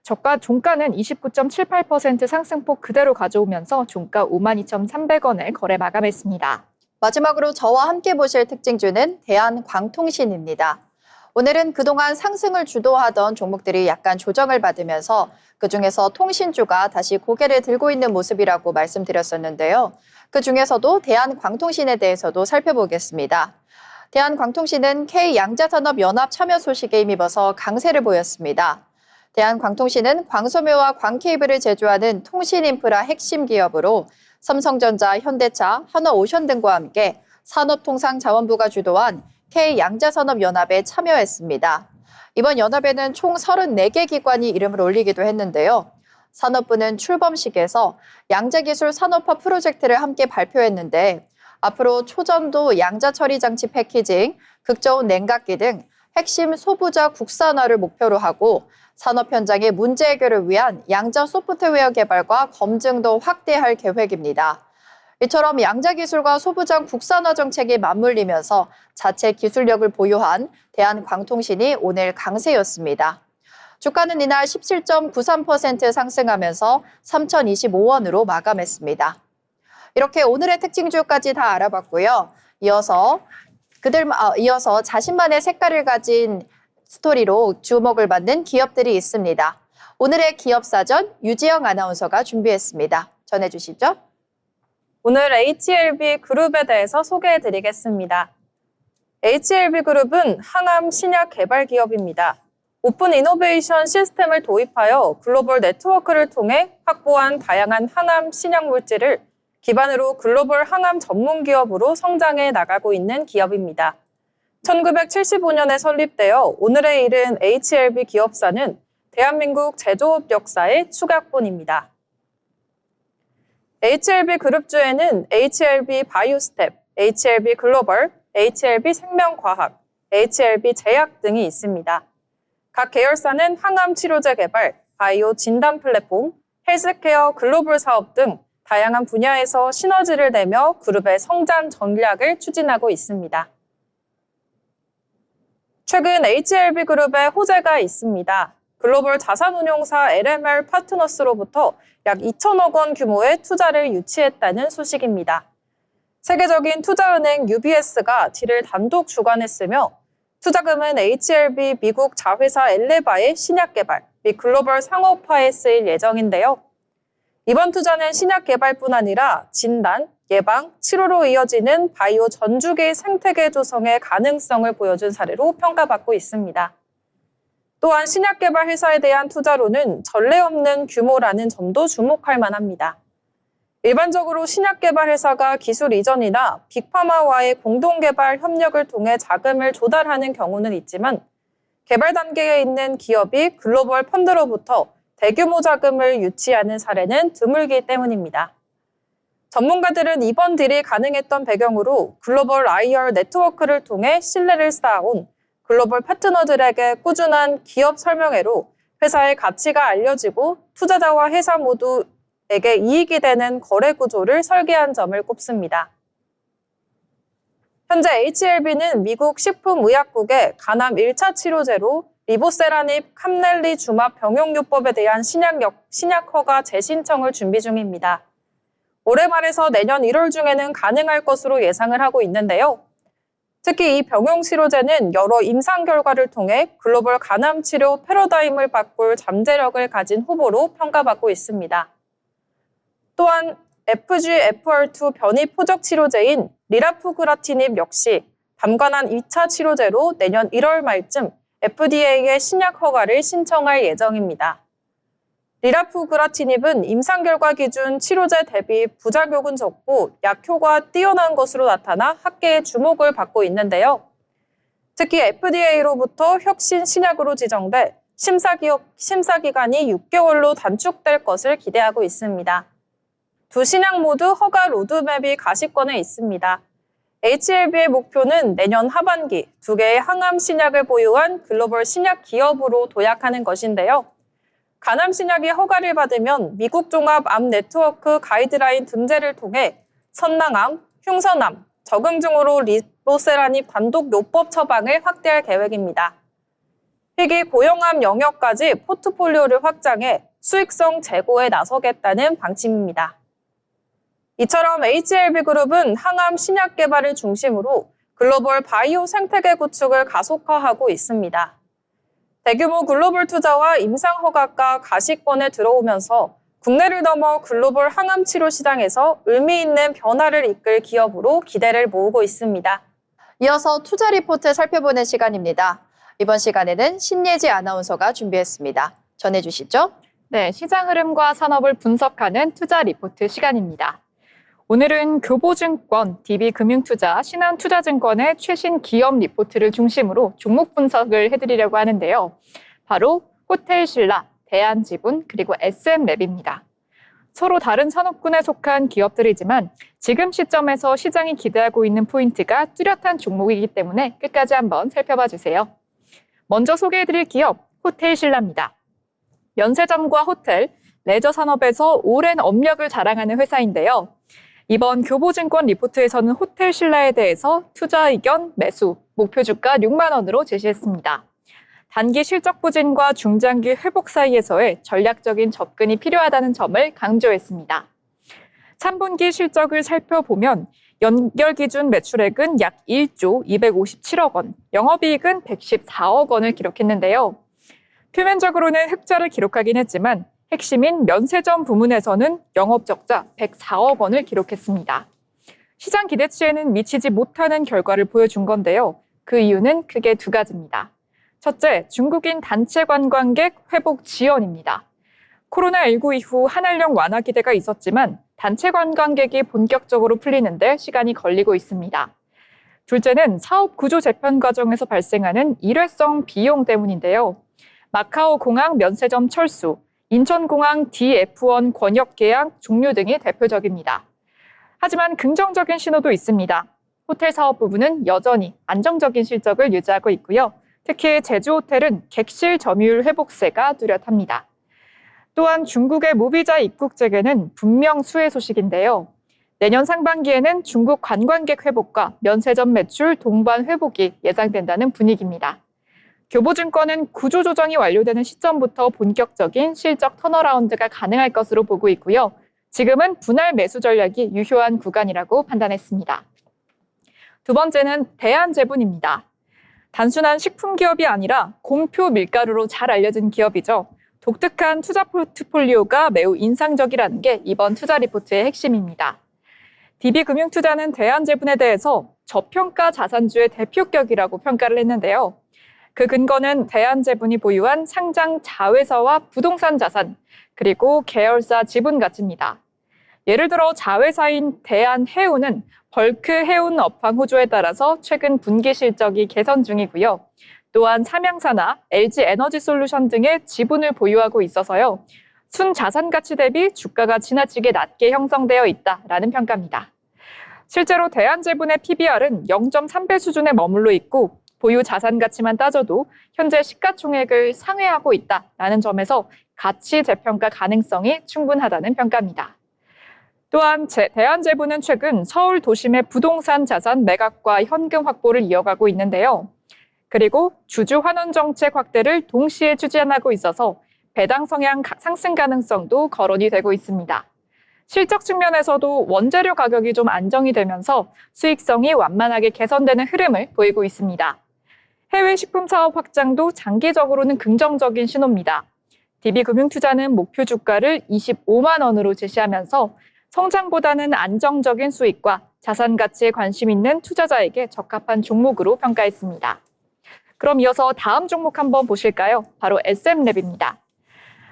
Speaker 2: 저가 종가는 29.78% 상승폭 그대로 가져오면서 종가 52,300원에 거래 마감했습니다.
Speaker 1: 마지막으로 저와 함께 보실 특징주는 대한광통신입니다. 오늘은 그동안 상승을 주도하던 종목들이 약간 조정을 받으면서 그중에서 통신주가 다시 고개를 들고 있는 모습이라고 말씀드렸었는데요. 그중에서도 대한광통신에 대해서도 살펴보겠습니다. 대한광통신은 K양자산업연합 참여 소식에 힘입어서 강세를 보였습니다. 대한광통신은 광소묘와 광케이블을 제조하는 통신인프라 핵심 기업으로 삼성전자, 현대차, 한화오션 등과 함께 산업통상자원부가 주도한 K양자산업연합에 참여했습니다. 이번 연합에는 총 34개 기관이 이름을 올리기도 했는데요. 산업부는 출범식에서 양자기술 산업화 프로젝트를 함께 발표했는데 앞으로 초전도 양자 처리 장치 패키징, 극저온 냉각기 등 핵심 소부자 국산화를 목표로 하고 산업 현장의 문제 해결을 위한 양자 소프트웨어 개발과 검증도 확대할 계획입니다. 이처럼 양자 기술과 소부장 국산화 정책이 맞물리면서 자체 기술력을 보유한 대한광통신이 오늘 강세였습니다. 주가는 이날 17.93% 상승하면서 3,025원으로 마감했습니다. 이렇게 오늘의 특징주까지 다 알아봤고요. 이어서 자신만의 색깔을 가진 스토리로 주목을 받는 기업들이 있습니다. 오늘의 기업사전 유지영 아나운서가 준비했습니다. 전해주시죠.
Speaker 4: 오늘 HLB 그룹에 대해서 소개해드리겠습니다. HLB 그룹은 항암 신약 개발 기업입니다. 오픈 이노베이션 시스템을 도입하여 글로벌 네트워크를 통해 확보한 다양한 항암 신약 물질을 기반으로 글로벌 항암 전문 기업으로 성장해 나가고 있는 기업입니다. 1975년에 설립되어 오늘에 이른 HLB 기업사는 대한민국 제조업 역사의 축약본입니다. HLB 그룹주에는 HLB 바이오스텝, HLB 글로벌, HLB 생명과학, HLB 제약 등이 있습니다. 각 계열사는 항암 치료제 개발, 바이오 진단 플랫폼, 헬스케어 글로벌 사업 등 다양한 분야에서 시너지를 내며 그룹의 성장 전략을 추진하고 있습니다. 최근 HLB 그룹에 호재가 있습니다. 글로벌 자산운용사 LMR 파트너스로부터 약 2천억 원 규모의 투자를 유치했다는 소식입니다. 세계적인 투자은행 UBS가 딜을 단독 주관했으며 투자금은 HLB 미국 자회사 엘레바의 신약 개발 및 글로벌 상업화에 쓰일 예정인데요. 이번 투자는 신약 개발뿐 아니라 진단, 예방, 치료로 이어지는 바이오 전주기 생태계 조성의 가능성을 보여준 사례로 평가받고 있습니다. 또한 신약 개발 회사에 대한 투자로는 전례 없는 규모라는 점도 주목할 만합니다. 일반적으로 신약 개발 회사가 기술 이전이나 빅파마와의 공동 개발 협력을 통해 자금을 조달하는 경우는 있지만 개발 단계에 있는 기업이 글로벌 펀드로부터 대규모 자금을 유치하는 사례는 드물기 때문입니다. 전문가들은 이번 딜이 가능했던 배경으로 글로벌 IR 네트워크를 통해 신뢰를 쌓아온 글로벌 파트너들에게 꾸준한 기업 설명회로 회사의 가치가 알려지고 투자자와 회사 모두에게 이익이 되는 거래 구조를 설계한 점을 꼽습니다. 현재 HLB는 미국 식품의약국의 간암 1차 치료제로 리보세라닙 캄넬리주맙 병용요법에 대한 신약 허가 재신청을 준비 중입니다. 올해 말에서 내년 1월 중에는 가능할 것으로 예상을 하고 있는데요. 특히 이 병용 치료제는 여러 임상 결과를 통해 글로벌 간암 치료 패러다임을 바꿀 잠재력을 가진 후보로 평가받고 있습니다. 또한 FGFR2 변이 포적 치료제인 리라푸그라티닙 역시 담관한 2차 치료제로 내년 1월 말쯤 FDA의 신약 허가를 신청할 예정입니다. 리라푸그라티닙은 임상 결과 기준 치료제 대비 부작용은 적고 약효가 뛰어난 것으로 나타나 학계의 주목을 받고 있는데요. 특히 FDA로부터 혁신 신약으로 지정돼 심사 기간이 6개월로 단축될 것을 기대하고 있습니다. 두 신약 모두 허가 로드맵이 가시권에 있습니다. HLB의 목표는 내년 하반기 두 개의 항암 신약을 보유한 글로벌 신약 기업으로 도약하는 것인데요. 간암 신약이 허가를 받으면 미국 종합암 네트워크 가이드라인 등재를 통해 선낭암, 흉선암, 적응 중으로 리보세라닙 단독 요법 처방을 확대할 계획입니다. 희귀 고형암 영역까지 포트폴리오를 확장해 수익성 제고에 나서겠다는 방침입니다. 이처럼 HLB그룹은 항암 신약 개발을 중심으로 글로벌 바이오 생태계 구축을 가속화하고 있습니다. 대규모 글로벌 투자와 임상 허가가 가시권에 들어오면서 국내를 넘어 글로벌 항암 치료 시장에서 의미 있는 변화를 이끌 기업으로 기대를 모으고 있습니다.
Speaker 1: 이어서 투자 리포트 살펴보는 시간입니다. 이번 시간에는 신예지 아나운서가 준비했습니다. 전해주시죠.
Speaker 2: 네, 시장 흐름과 산업을 분석하는 투자 리포트 시간입니다. 오늘은 교보증권, DB금융투자, 신한투자증권의 최신 기업 리포트를 중심으로 종목 분석을 해드리려고 하는데요. 바로 호텔신라, 대한지분, 그리고 SM랩입니다. 서로 다른 산업군에 속한 기업들이지만 지금 시점에서 시장이 기대하고 있는 포인트가 뚜렷한 종목이기 때문에 끝까지 한번 살펴봐 주세요. 먼저 소개해드릴 기업, 호텔신라입니다. 면세점과 호텔, 레저 산업에서 오랜 업력을 자랑하는 회사인데요. 이번 교보증권 리포트에서는 호텔신라에 대해서 투자 의견, 매수, 목표 주가 6만 원으로 제시했습니다. 단기 실적 부진과 중장기 회복 사이에서의 전략적인 접근이 필요하다는 점을 강조했습니다. 3분기 실적을 살펴보면 연결 기준 매출액은 약 1조 257억 원, 영업이익은 114억 원을 기록했는데요. 표면적으로는 흑자를 기록하긴 했지만 핵심인 면세점 부문에서는 영업적자 104억 원을 기록했습니다. 시장 기대치에는 미치지 못하는 결과를 보여준 건데요. 그 이유는 크게 두 가지입니다. 첫째, 중국인 단체 관광객 회복 지연입니다. 코로나19 이후 한한령 완화 기대가 있었지만 단체 관광객이 본격적으로 풀리는데 시간이 걸리고 있습니다. 둘째는 사업 구조 재편 과정에서 발생하는 일회성 비용 때문인데요. 마카오 공항 면세점 철수, 인천공항 DF1 권역 계약 종료 등이 대표적입니다. 하지만 긍정적인 신호도 있습니다. 호텔 사업 부분은 여전히 안정적인 실적을 유지하고 있고요. 특히 제주호텔은 객실 점유율 회복세가 뚜렷합니다. 또한 중국의 무비자 입국 재개는 분명 수혜 소식인데요. 내년 상반기에는 중국 관광객 회복과 면세점 매출 동반 회복이 예상된다는 분위기입니다. 교보증권은 구조조정이 완료되는 시점부터 본격적인 실적 턴어라운드가 가능할 것으로 보고 있고요. 지금은 분할 매수 전략이 유효한 구간이라고 판단했습니다. 두 번째는 대한제분입니다. 단순한 식품 기업이 아니라 공표 밀가루로 잘 알려진 기업이죠. 독특한 투자 포트폴리오가 매우 인상적이라는 게 이번 투자 리포트의 핵심입니다. DB금융투자는 대한제분에 대해서 저평가 자산주의 대표격이라고 평가를 했는데요. 그 근거는 대한제분이 보유한 상장 자회사와 부동산 자산, 그리고 계열사 지분 가치입니다. 예를 들어 자회사인 대한해운은 벌크 해운 업황 호조에 따라서 최근 분기 실적이 개선 중이고요. 또한 삼양사나 LG 에너지솔루션 등의 지분을 보유하고 있어서요. 순자산 가치 대비 주가가 지나치게 낮게 형성되어 있다라는 평가입니다. 실제로 대한제분의 PBR은 0.3배 수준에 머물러 있고 보유 자산 가치만 따져도 현재 시가총액을 상회하고 있다라는 점에서 가치 재평가 가능성이 충분하다는 평가입니다. 또한 대한제분은 최근 서울 도심의 부동산 자산 매각과 현금 확보를 이어가고 있는데요. 그리고 주주 환원 정책 확대를 동시에 추진하고 있어서 배당 성향 상승 가능성도 거론이 되고 있습니다. 실적 측면에서도 원재료 가격이 좀 안정이 되면서 수익성이 완만하게 개선되는 흐름을 보이고 있습니다. 해외 식품 사업 확장도 장기적으로는 긍정적인 신호입니다. DB금융투자는 목표 주가를 25만 원으로 제시하면서 성장보다는 안정적인 수익과 자산 가치에 관심 있는 투자자에게 적합한 종목으로 평가했습니다. 그럼 이어서 다음 종목 한번 보실까요? 바로 SM랩입니다.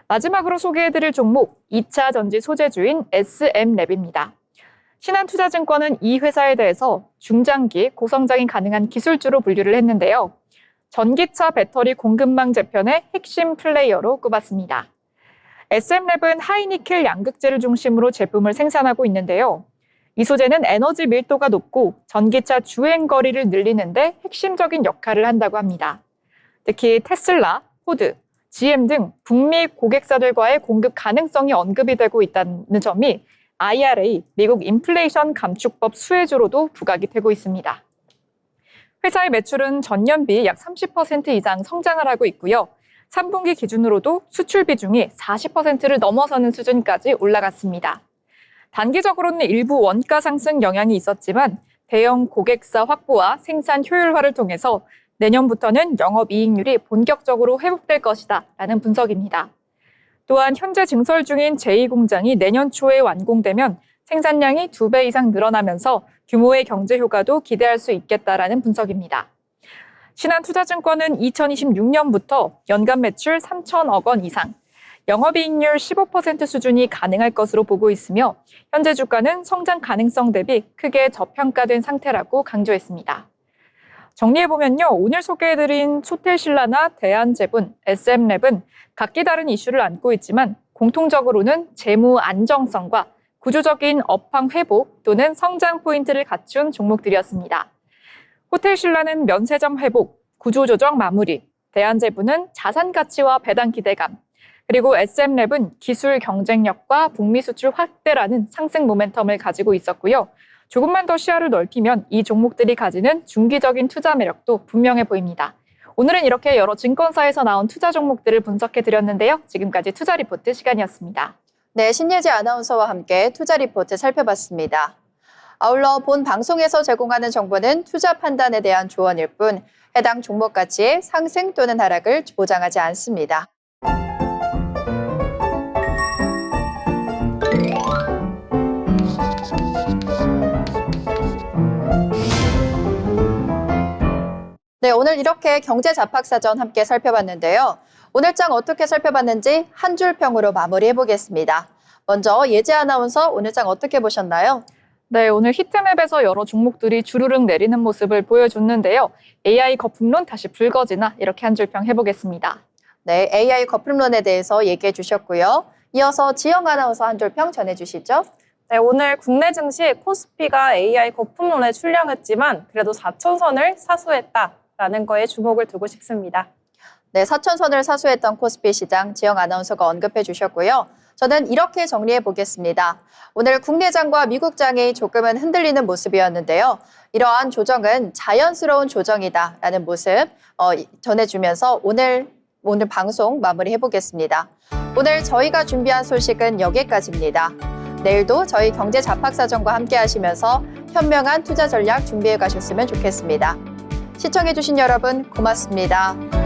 Speaker 2: 마지막으로 소개해드릴 종목 2차 전지 소재주인 SM랩입니다. 신한투자증권은 이 회사에 대해서 중장기 고성장이 가능한 기술주로 분류를 했는데요. 전기차 배터리 공급망 재편의 핵심 플레이어로 꼽았습니다. SM랩은 하이니켈 양극재를 중심으로 제품을 생산하고 있는데요. 이 소재는 에너지 밀도가 높고 전기차 주행 거리를 늘리는데 핵심적인 역할을 한다고 합니다. 특히 테슬라, 포드, GM 등 북미 고객사들과의 공급 가능성이 언급이 되고 있다는 점이 IRA, 미국 인플레이션 감축법 수혜주로도 부각이 되고 있습니다. 회사의 매출은 전년비 약 30% 이상 성장을 하고 있고요. 3분기 기준으로도 수출 비중이 40%를 넘어서는 수준까지 올라갔습니다. 단기적으로는 일부 원가 상승 영향이 있었지만 대형 고객사 확보와 생산 효율화를 통해서 내년부터는 영업이익률이 본격적으로 회복될 것이다 라는 분석입니다. 또한 현재 증설 중인 제2공장이 내년 초에 완공되면 생산량이 2배 이상 늘어나면서 규모의 경제 효과도 기대할 수 있겠다라는 분석입니다. 신한투자증권은 2026년부터 연간 매출 3천억 원 이상, 영업이익률 15% 수준이 가능할 것으로 보고 있으며 현재 주가는 성장 가능성 대비 크게 저평가된 상태라고 강조했습니다. 정리해보면요. 오늘 소개해드린 소텔신라나 대한제분, SM랩은 각기 다른 이슈를 안고 있지만 공통적으로는 재무 안정성과 구조적인 업황 회복 또는 성장 포인트를 갖춘 종목들이었습니다. 호텔신라는 면세점 회복, 구조조정 마무리, 대한제분은 자산 가치와 배당 기대감, 그리고 SM랩은 기술 경쟁력과 북미 수출 확대라는 상승 모멘텀을 가지고 있었고요. 조금만 더 시야를 넓히면 이 종목들이 가지는 중기적인 투자 매력도 분명해 보입니다. 오늘은 이렇게 여러 증권사에서 나온 투자 종목들을 분석해 드렸는데요. 지금까지 투자 리포트 시간이었습니다.
Speaker 1: 네, 신예지 아나운서와 함께 투자 리포트 살펴봤습니다. 아울러 본 방송에서 제공하는 정보는 투자 판단에 대한 조언일 뿐 해당 종목 가치의 상승 또는 하락을 보장하지 않습니다. 네, 오늘 이렇게 경제잡학사전 함께 살펴봤는데요. 오늘 장 어떻게 살펴봤는지 한 줄 평으로 마무리해보겠습니다. 먼저 예지 아나운서 오늘 장 어떻게 보셨나요?
Speaker 2: 네, 오늘 히트맵에서 여러 종목들이 주르륵 내리는 모습을 보여줬는데요. AI 거품론 다시 불거지나 이렇게 한 줄 평 해보겠습니다.
Speaker 1: 네, AI 거품론에 대해서 얘기해 주셨고요. 이어서 지영 아나운서 한 줄 평 전해주시죠.
Speaker 4: 네, 오늘 국내 증시 코스피가 AI 거품론에 출량했지만 그래도 4천선을 사수했다라는 거에 주목을 두고 싶습니다.
Speaker 1: 네, 4천선을 사수했던 코스피 시장 지영 아나운서가 언급해 주셨고요. 저는 이렇게 정리해 보겠습니다. 오늘 국내장과 미국장이 조금은 흔들리는 모습이었는데요. 이러한 조정은 자연스러운 조정이다라는 모습 전해주면서 오늘 방송 마무리해 보겠습니다. 오늘 저희가 준비한 소식은 여기까지입니다. 내일도 저희 경제잡학사전과 함께 하시면서 현명한 투자 전략 준비해 가셨으면 좋겠습니다. 시청해 주신 여러분 고맙습니다.